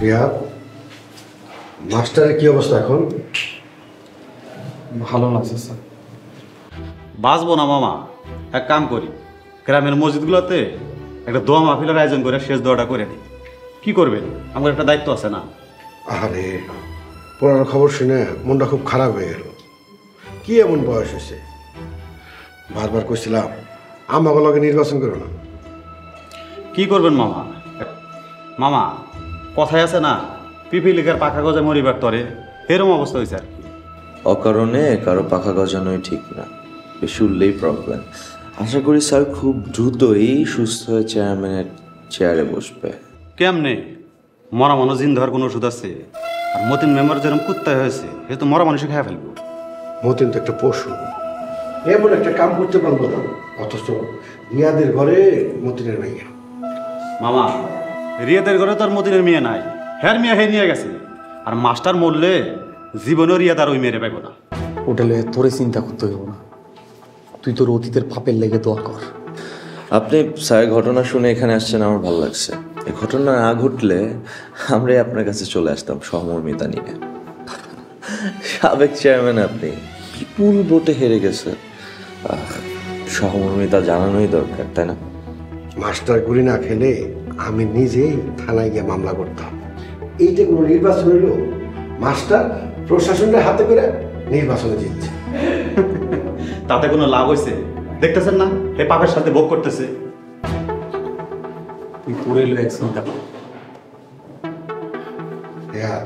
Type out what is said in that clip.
রিহাব, মাস্টারের কি অবস্থা এখন? ভালো লাগছে স্যার। বাঁচবো না মামা, এক কাম করি, গ্রামের মসজিদগুলোতে একটা দোয়া মাহফিলের আয়োজন করে শেষ দোয়াটা করে দিই। কি করবেন, আমার একটা দায়িত্ব আছে না? আরে পুরানো খবর শুনে মনটা খুব খারাপ হয়ে গেল। কি এমন বয়স হয়েছে? বারবার কইছিলাম আমাকে লগে নির্বাচন করো না। কি করবেন মামা? মামা কথায় আছে না, পিপিলিকার পাখা গজা মরিবার তরে, এরম অবস্থা হয়েছে আর কি। অকারণে কারো পাখা গজানোই ঠিক না, বেশি উঠলেই প্রবলেম। আশা করি স্যার খুব দ্রুতই সুস্থ হয়ে চেয়ারম্যানের চেয়ারে বসবে। কেমনে? মরা মানুষ জিন ধর কোনো ওষুধ আছে? আর মতিন মেম্বার যেরকম কুত্তায় হয়েছে, এ তো মরা মানুষকে খেয়ে ফেলবো। মতিন তো একটা পশু, এমন একটা কাম করতে পারবো না, অথচ রিয়াদের ঘরে মতিনের মেয়ে। মামা রিয়াদের ঘরে তো আর মতিনের মেয়ে নাই, হ্যার মেয়ে হে নিয়ে গেছে। আর মাস্টার মরলে জীবনও রিয়াদ আর ওই মেয়েরে পাইব না। হোটেলে তোরে চিন্তা করতে হইব না, তুই তোর অতীতের পাপের লেগে দোয়া কর। আপনি স্যারের ঘটনা শুনে এখানে আসছেন, আমার ভালো লাগছে। এই ঘটনা না ঘটলে আমরাই আপনার কাছে চলে আসতাম সহমর্মিতা নিয়ে। সাবেক চেয়ারম্যান আপনি, বিপুল ভোটে হেরে গেছে, সহমর্মিতা জানানোই দরকার, তাই না? মাস্টার গুলি না খেলে আমি নিজেই থানায় গিয়ে মামলা করতাম। এইটা কোনো নির্বাচন হইল? মাস্টার প্রশাসনের হাতে করে নির্বাচনে জিতছে। তাতে কোনো লাভ হয়েছে? দেখতেছেন না হে পাপের সাথে ভোগ করতেছে। তুই তোরে লো এক চিন্তা কর। হ্যাঁ,